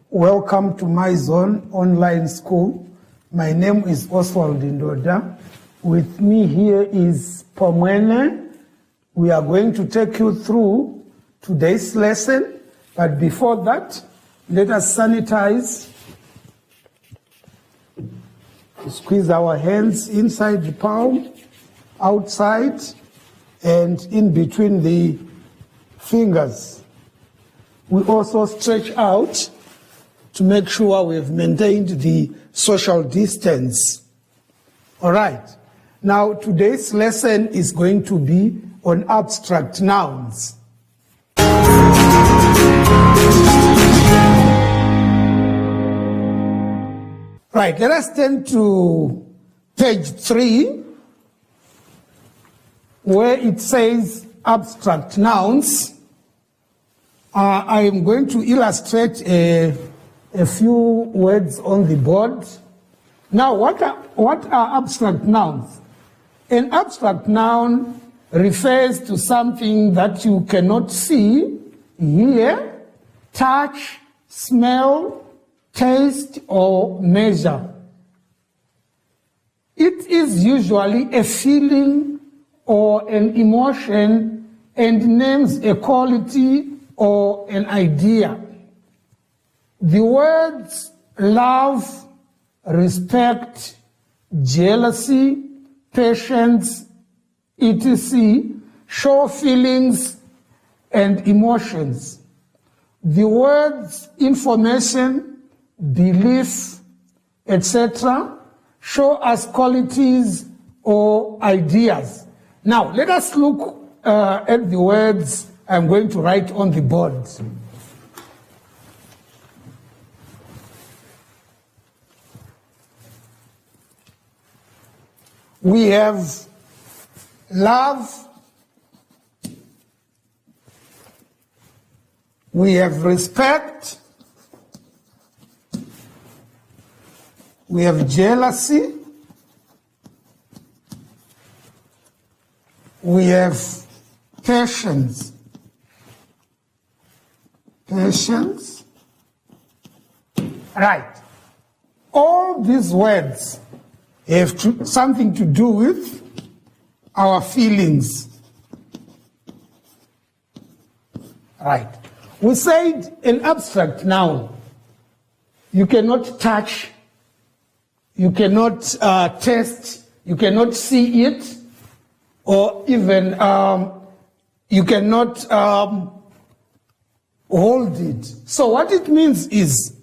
Welcome to my zone online school. My name is Oswald Ndoda. With me here is Pomwene. We are going to take you through today's lesson, but before that, let us sanitize. Squeeze our hands inside the palm, outside, and in between the fingers. We also stretch out to make sure we have maintained the social distance. All right. Now, today's lesson is going to be on abstract nouns. Right, let us turn to page 3, where it says abstract nouns. I am going to illustrate a few words on the board. Now, what are abstract nouns? An abstract noun refers to something that you cannot see, hear, touch, smell, taste, or measure. It is usually a feeling or an emotion and names a quality or an idea. The words love, respect, jealousy, patience, etc. show feelings and emotions. The words information, belief, etc. show us qualities or ideas. Now, let us look at the words I'm going to write on the board. We have love, we have respect, we have jealousy, we have patience. Right. All these words have something to do with our feelings. Right. We said an abstract noun. You cannot touch, you cannot taste, you cannot see it, or even you cannot hold it. So what it means is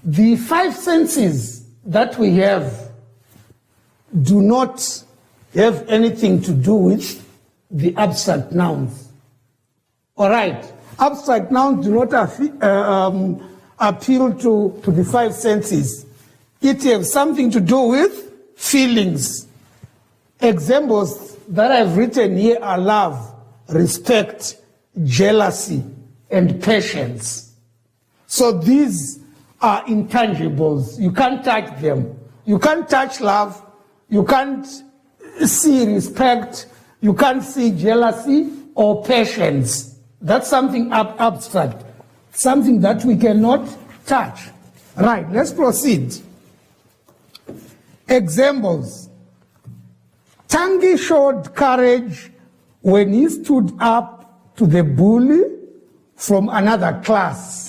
the 5 senses that we have do not have anything to do with the abstract nouns. All right. Abstract nouns do not appeal to the 5 senses. It has something to do with feelings. Examples that I've written here are love, respect, jealousy, and patience. So these are intangibles. You can't touch them. You can't touch love. You can't see respect. You can't see jealousy or patience. That's something abstract, something that we cannot touch. Right, let's proceed. Examples. Tangi showed courage when he stood up to the bully from another class.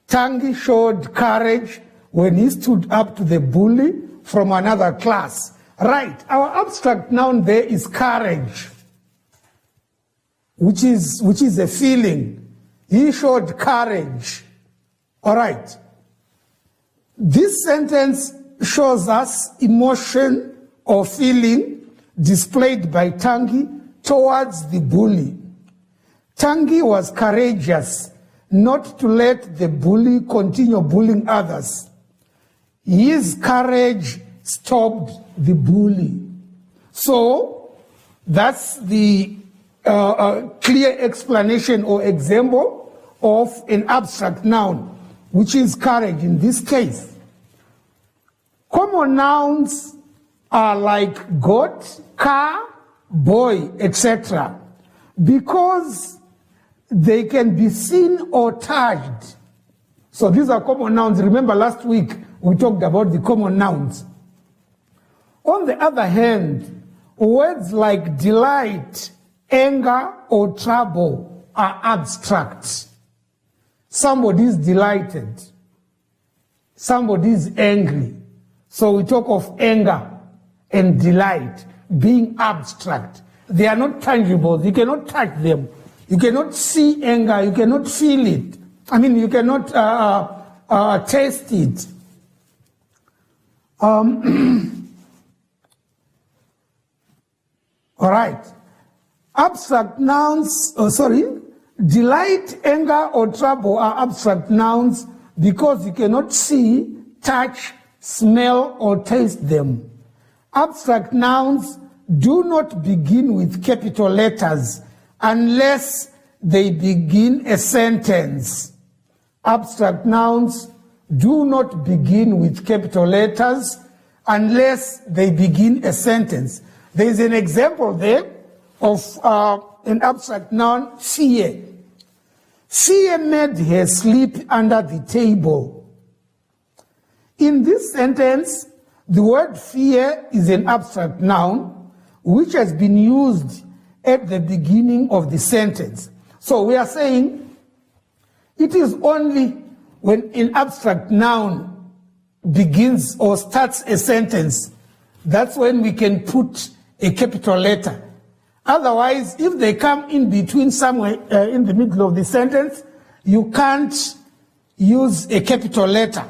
Tangi showed courage when he stood up to the bully from another class. Right, our abstract noun there is courage. which is a feeling. He showed courage. All right. This sentence shows us emotion or feeling displayed by Tangi towards the bully. Tangi was courageous not to let the bully continue bullying others. His courage stopped the bully. So that's the clear explanation or example of an abstract noun, which is courage in this case. Common nouns are like goat, car, boy, etc. because they can be seen or touched. So these are common nouns. Remember last week we talked about the common nouns. On the other hand, words like delight, anger, or trouble are abstract. Somebody is delighted. Somebody is angry. So we talk of anger and delight being abstract. They are not tangible. You cannot touch them. You cannot see anger. You cannot feel it. I mean, you cannot taste it. All right. Abstract nouns, delight, anger, or trouble are abstract nouns because you cannot see, touch, smell, or taste them. Abstract nouns do not begin with capital letters unless they begin a sentence. Abstract nouns do not begin with capital letters unless they begin a sentence. There is an example there of an abstract noun, fear. Fear made her sleep under the table. In this sentence, the word fear is an abstract noun which has been used at the beginning of the sentence. So we are saying it is only when an abstract noun begins or starts a sentence, that's when we can put a capital letter. Otherwise, if they come in between somewhere in the middle of the sentence, you can't use a capital letter.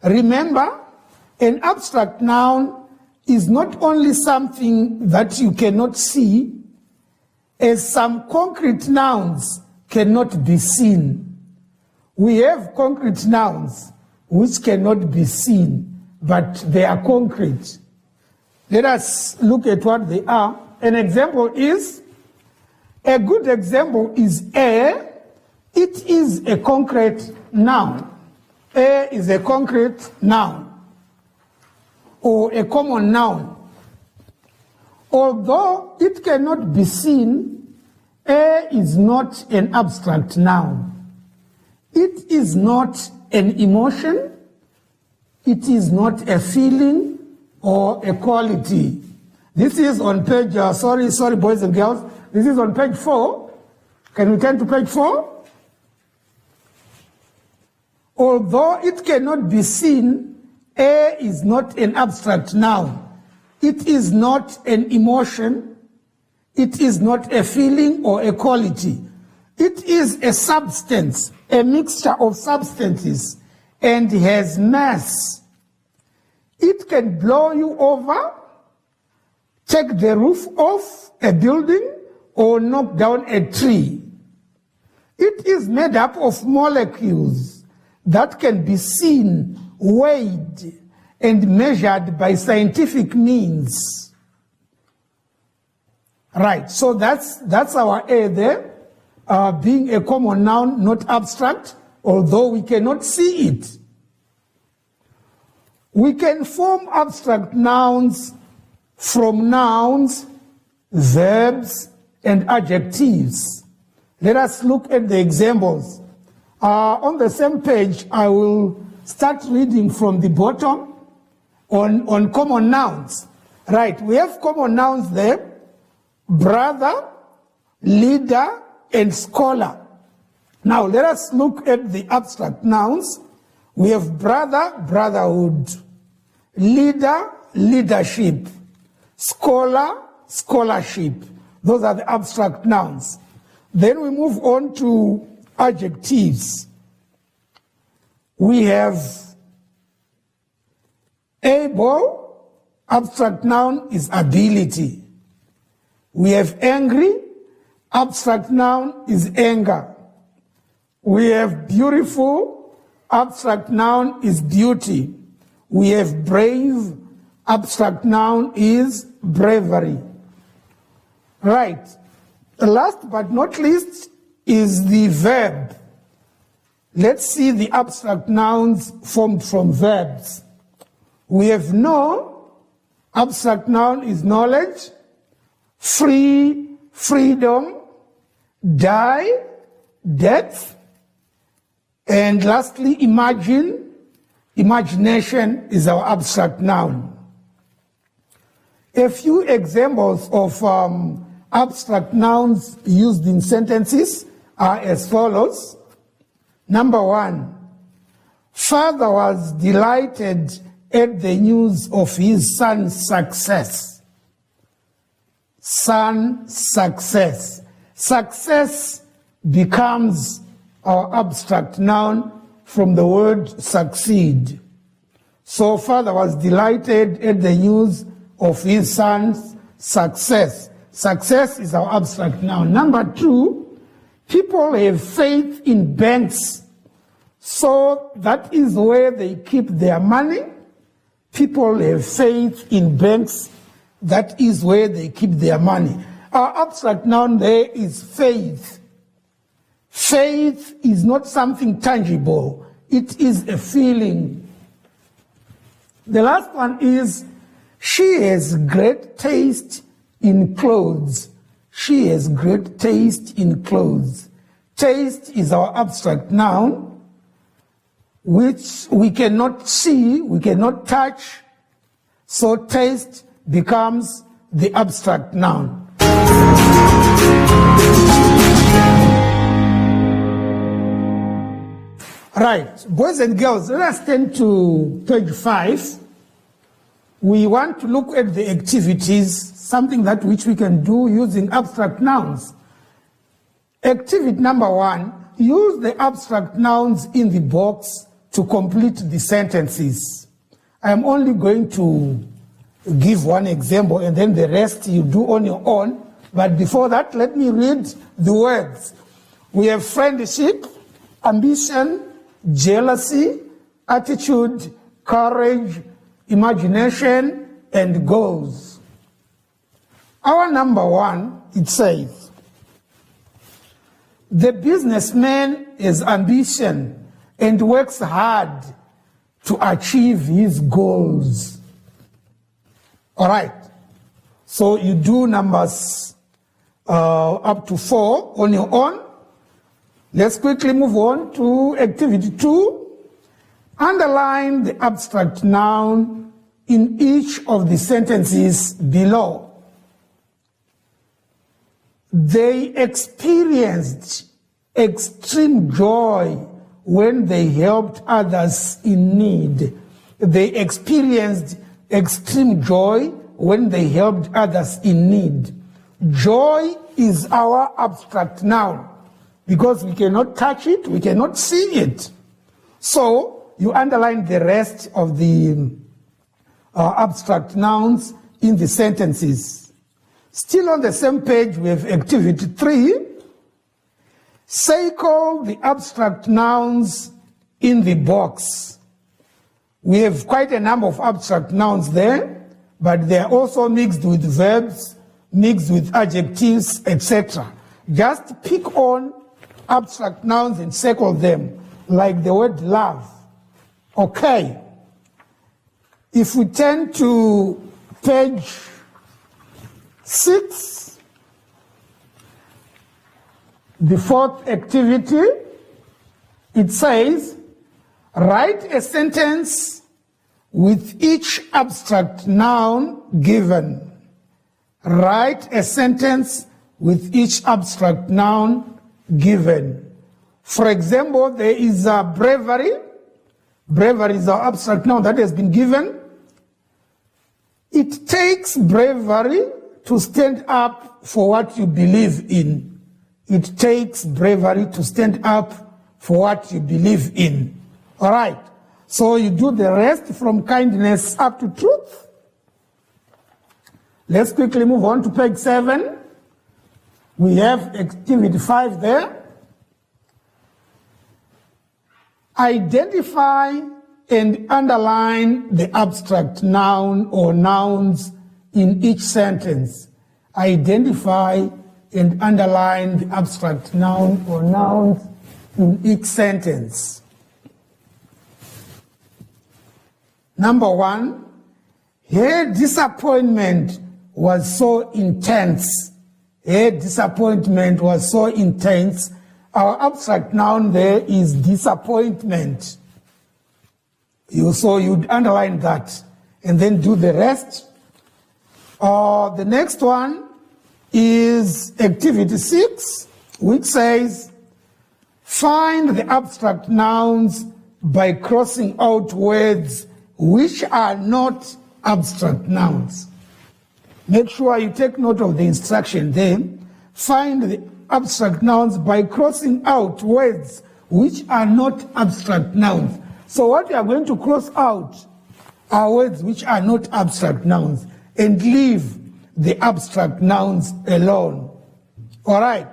Remember, an abstract noun is not only something that you cannot see, as some concrete nouns cannot be seen. We have concrete nouns which cannot be seen, but they are concrete. Let us look at what they are. An example is, a good example is a. It is a concrete noun. A is a concrete noun or a common noun. Although it cannot be seen, A is not an abstract noun. It is not an emotion. It is not a feeling or a quality. This is on page, sorry boys and girls, this is on page 4. Can we turn to page 4? Although it cannot be seen, A is not an abstract noun. It is not an emotion. It is not a feeling or a quality. It is a substance, a mixture of substances, and has mass. It can blow you over, take the roof off a building, or knock down a tree. It is made up of molecules that can be seen, weighed, and measured by scientific means. Right, so that's our A there, being a common noun, not abstract, although we cannot see it. We can form abstract nouns from nouns, verbs, and adjectives. Let us look at the examples. On the same page, I will start reading from the bottom on common nouns. Right, we have common nouns there: brother, leader, and scholar. Now let us look at the abstract nouns. We have brother, brotherhood; leader, leadership; scholar, scholarship; Those are the abstract nouns. Then we move on to adjectives. We have able, abstract noun is ability. We have angry, abstract noun is anger. We have beautiful, abstract noun is beauty. We have brave, abstract noun is bravery. Right. Last but not least is the verb. Let's see the abstract nouns formed from verbs. We have know, abstract noun is knowledge, free, freedom, die, death, and lastly, imagine, imagination is our abstract noun. A few examples of abstract nouns used in sentences are as follows. Number one, father was delighted at the news of his son's success. Son, success. Success becomes our abstract noun from the word succeed. So father was delighted at the news of his son's success. Success is our abstract noun. Number two, people have faith in banks, so that is where they keep their money. People have faith in banks, that is where they keep their money. Our abstract noun there is faith. Faith is not something tangible, it is a feeling. The last one is, she has great taste in clothes. She has great taste in clothes. Taste is our abstract noun, which we cannot see, we cannot touch, so taste becomes the abstract noun. Right, boys and girls, let us turn to page 5. We want to look at the activities, something that which we can do using abstract nouns. Activity number 1, use the abstract nouns in the box to complete the sentences. I am only going to give one example and then the rest you do on your own. But before that, let me read the words. We have friendship, ambition, jealousy, attitude, courage, imagination, and goals. Our number 1, it says, the businessman has ambition and works hard to achieve his goals. All right. So you do numbers up to 4 on your own. Let's quickly move on to activity 2. Underline the abstract noun in each of the sentences below. They experienced extreme joy when they helped others in need. They experienced extreme joy when they helped others in need. Joy is our abstract noun because we cannot touch it, we cannot see it. So you underline the rest of the abstract nouns in the sentences. Still on the same page, we have activity 3. Circle the abstract nouns in the box. We have quite a number of abstract nouns there, but they are also mixed with verbs, mixed with adjectives, etc. Just pick on abstract nouns and circle them, like the word love. Okay. If we turn to page 6, the 4th activity, it says, write a sentence with each abstract noun given. Write a sentence with each abstract noun given. For example, there is bravery. Bravery is our abstract noun that has been given. It takes bravery to stand up for what you believe in. It takes bravery to stand up for what you believe in. All right. So you do the rest from kindness up to truth. Let's quickly move on to page 7. We have activity 5 there. Identify and underline the abstract noun or nouns in each sentence. Identify and underline the abstract noun or nouns in each sentence. Number 1, her disappointment was so intense. Her disappointment was so intense. Our abstract noun there is disappointment. So you'd underline that and then do the rest. The next one is activity 6, which says, find the abstract nouns by crossing out words which are not abstract nouns. Make sure you take note of the instruction there. Find the abstract nouns by crossing out words which are not abstract nouns. So what you are going to cross out are words which are not abstract nouns and leave the abstract nouns alone. All right.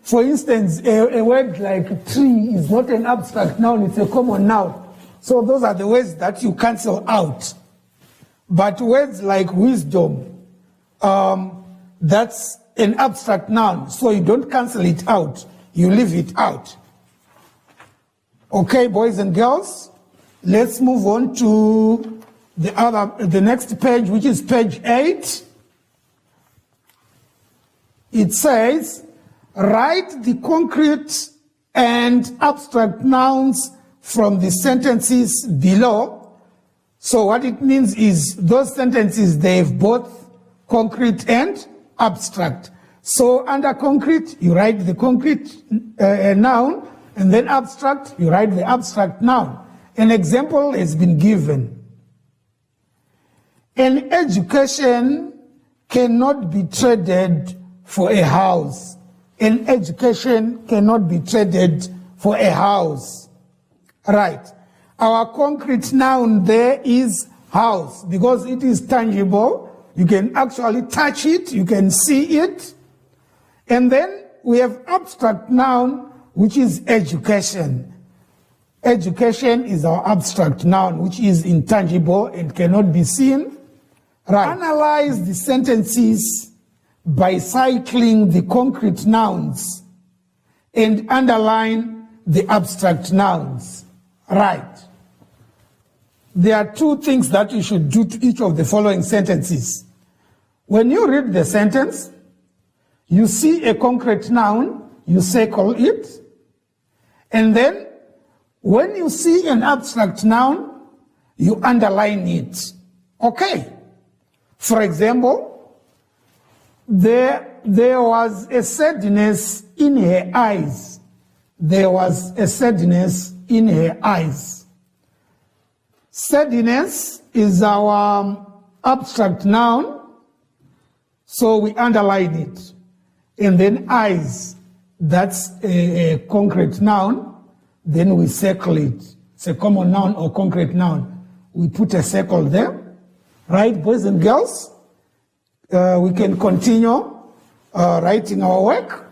For instance, a word like tree is not an abstract noun, it's a common noun. So those are the words that you cancel out. But words like wisdom, that's an abstract noun, so you don't cancel it out, you leave it out. Okay, boys and girls, let's move on to the next page, which is page 8. It says, write the concrete and abstract nouns from the sentences below. So what it means is those sentences, they have both concrete and abstract. So under concrete, you write the concrete noun, and then abstract, you write the abstract noun. An example has been given. An education cannot be traded for a house. An education cannot be traded for a house. Right. Our concrete noun there is house because it is tangible. You can actually touch it, you can see it. And then we have abstract noun, which is education. Education is our abstract noun, which is intangible and cannot be seen. Right. Analyze the sentences by cycling the concrete nouns and underline the abstract nouns. Right. There are 2 things that you should do to each of the following sentences. When you read the sentence, you see a concrete noun, you circle it, and then when you see an abstract noun, you underline it. Okay. For example, there was a sadness in her eyes. There was a sadness in her eyes. Sadness is our abstract noun, so we underline it. And then eyes, that's a concrete noun, then we circle it. It's a common noun or concrete noun. We put a circle there. Right, boys and girls? We can continue writing our work.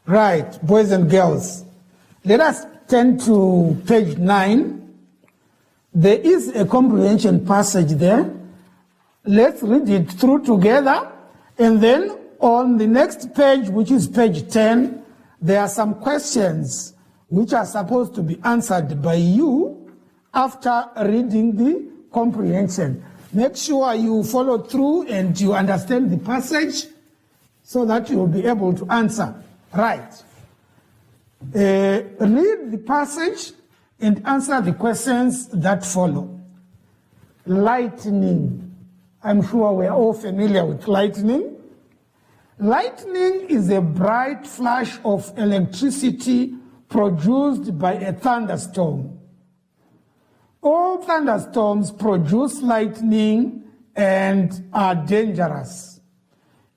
Right, boys and girls. Let us turn to page 9. There is a comprehension passage there. Let's read it through together. And then on the next page, which is page 10, there are some questions which are supposed to be answered by you after reading the comprehension. Make sure you follow through and you understand the passage so that you will be able to answer. Right. Read the passage and answer the questions that follow. Lightning. I'm sure we're all familiar with lightning. Lightning is a bright flash of electricity produced by a thunderstorm. All thunderstorms produce lightning and are dangerous.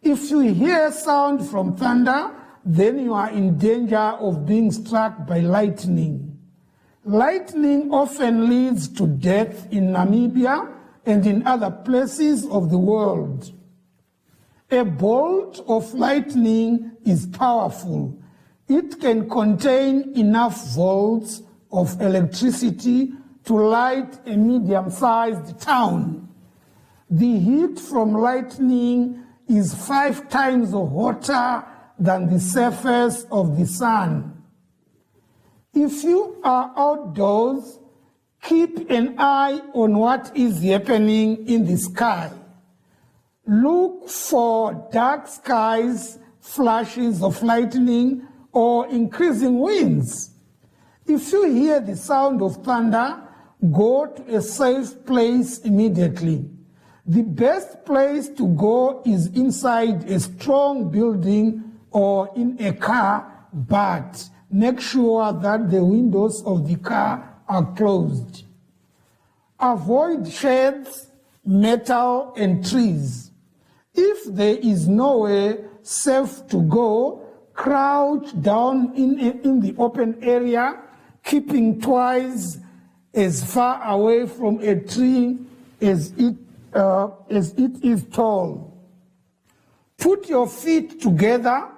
If you hear sound from thunder, then you are in danger of being struck by lightning. Lightning often leads to death in Namibia and in other places of the world. A bolt of lightning is powerful. It can contain enough volts of electricity to light a medium-sized town. The heat from lightning is 5 times hotter than the surface of the sun. If you are outdoors, keep an eye on what is happening in the sky. Look for dark skies, flashes of lightning, or increasing winds. If you hear the sound of thunder, go to a safe place immediately. The best place to go is inside a strong building or in a car, but make sure that the windows of the car are closed. Avoid sheds, metal, and trees. If there is nowhere safe to go, crouch down in the open area, keeping twice as far away from a tree as it is tall. Put your feet together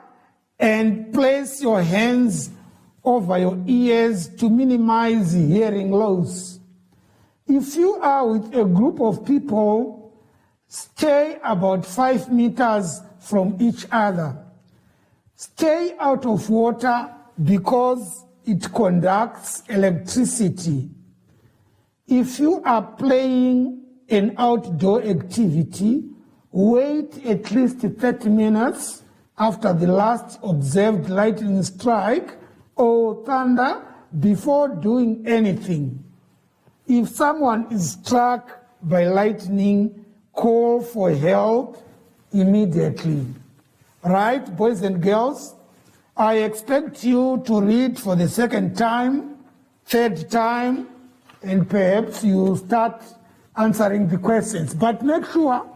and place your hands over your ears to minimize hearing loss. If you are with a group of people, stay about 5 meters from each other. Stay out of water because it conducts electricity. If you are playing an outdoor activity, wait at least 30 minutes after the last observed lightning strike or thunder before doing anything. If someone is struck by lightning, call for help immediately. Right, boys and girls? I expect you to read for the second time, third time, and perhaps you start answering the questions. But make sure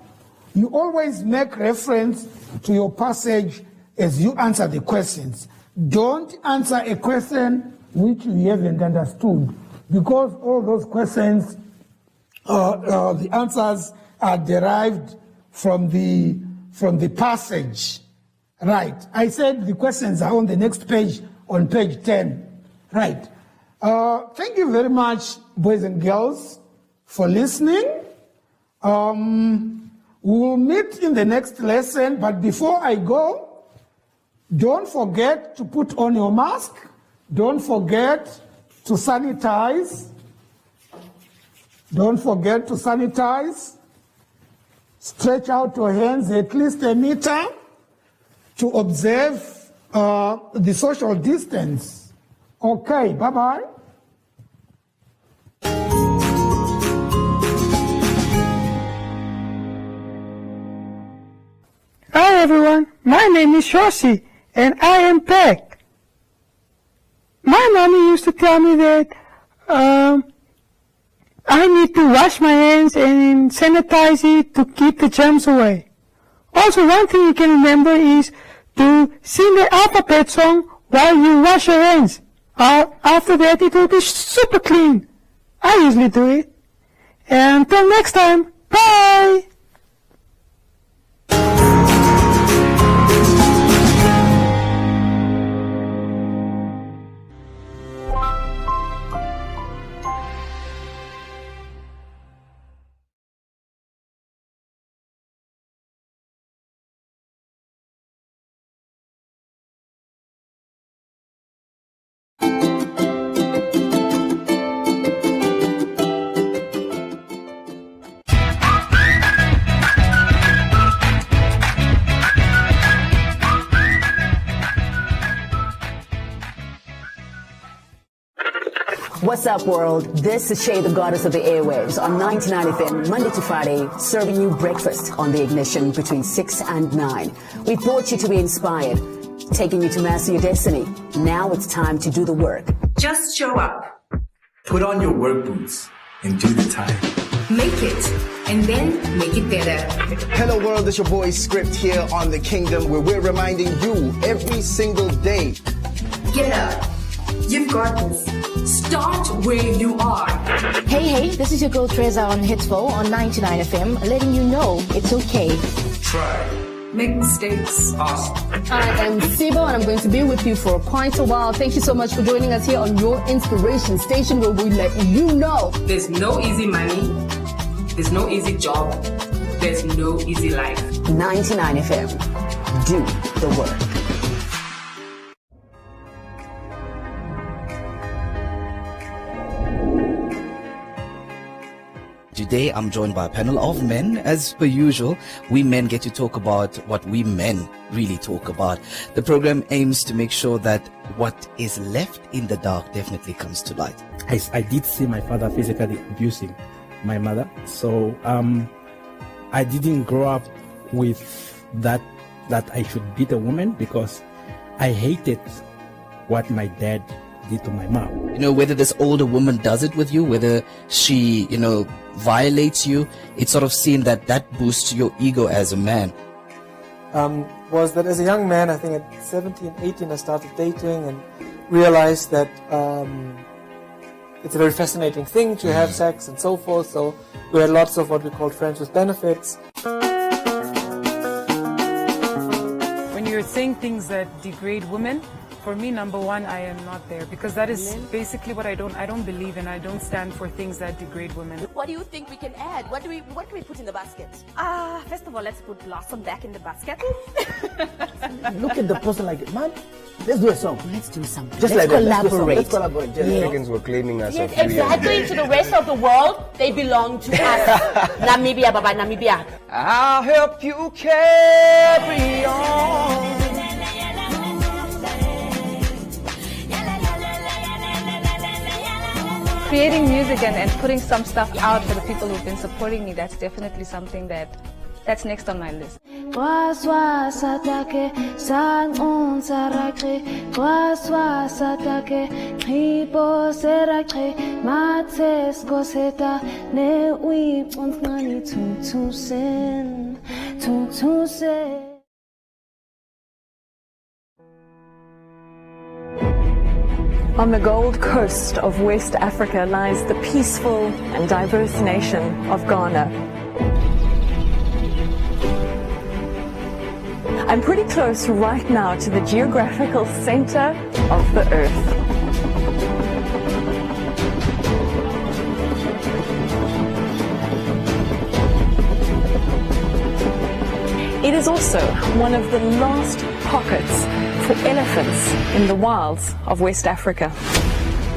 you always make reference to your passage as you answer the questions. Don't answer a question which you haven't understood, because all those questions, the answers are derived from the passage. Right. I said the questions are on the next page, on page 10. Right. Thank you very much, boys and girls, for listening. We'll meet in the next lesson, but before I go, don't forget to put on your mask. Don't forget to sanitize. Don't forget to sanitize. Stretch out your hands at least a meter to observe the social distance. Okay, bye-bye. Hi everyone, my name is Shoshi and I am back. My mommy used to tell me that I need to wash my hands and sanitize it to keep the germs away. Also, one thing you can remember is to sing the alphabet song while you wash your hands. After that, it will be super clean. I usually do it. And until next time, bye! What's up, world? This is Shay, the goddess of the airwaves, on 99 FM, Monday to Friday, serving you breakfast on the Ignition between 6 and 9. We brought you to be inspired, taking you to master your destiny. Now it's time to do the work. Just show up. Put on your work boots and do the time. Make it, and then make it better. Hello world, it's your boy Script here on The Kingdom, where we're reminding you every single day. Get up. You've got this. Start where you are. Hey, this is your girl Treza on Hitsville on 99 FM, letting you know it's okay. Try. Make mistakes. Ask. I am Sibo, and I'm going to be with you for quite a while. Thank you so much for joining us here on your inspiration station, where we let you know There's no easy money. There's no easy job. There's no easy life. 99 FM. Do the work. Today, I'm joined by a panel of men. As per usual, we men get to talk about what we men really talk about. The program aims to make sure that what is left in the dark definitely comes to light. I did see my father physically abusing my mother. So I didn't grow up with that I should beat a woman, because I hated what my dad did to my mom. You know, whether this older woman does it with you, whether she, violates you, it's sort of seen that boosts your ego as a man. Was that as a young man, I think at 17, 18, I started dating and realized that it's a very fascinating thing to have sex and so forth. So we had lots of what we call friends with benefits. When you're saying things that degrade women, for me, number one, I am not there, because that is basically what I don't believe in. I don't stand for things that degrade women. What do you think we can add? What can we put in the basket? First of all, let's put Blossom back in the basket. Look at the person like, man, let's do a song. Let's do something. Just let's like collaborate. Let's collaborate. The Africans were claiming us. Yes, exactly. To the rest of the world, they belong to us. Namibia, Baba, Namibia. I'll help you carry on. Creating music and putting some stuff out for the people who've been supporting me, that's definitely something that's next on my list. On the Gold Coast of West Africa lies the peaceful and diverse nation of Ghana. I'm pretty close right now to the geographical center of the Earth. It is also one of the last pockets for elephants in the wilds of West Africa.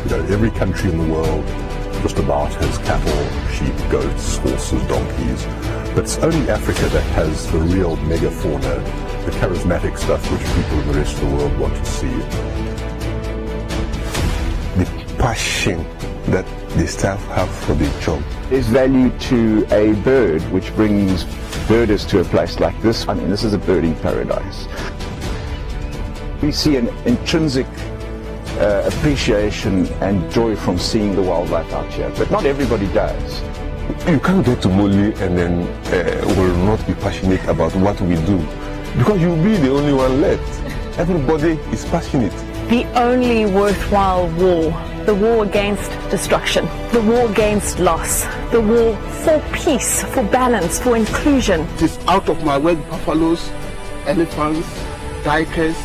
Every country in the world just about has cattle, sheep, goats, horses, donkeys. But it's only Africa that has the real megafauna, the charismatic stuff which people in the rest of the world want to see. The passion that the staff have for the job. There's value to a bird which brings birders to a place like this. I mean, this is a birding paradise. We see an intrinsic appreciation and joy from seeing the wildlife out here, but not everybody does. You can't get to Moli and then will not be passionate about what we do, because you'll be the only one left. Everybody is passionate. The only worthwhile war, the war against destruction, the war against loss, the war for peace, for balance, for inclusion. It is out of my way, buffaloes, elephants, tigers,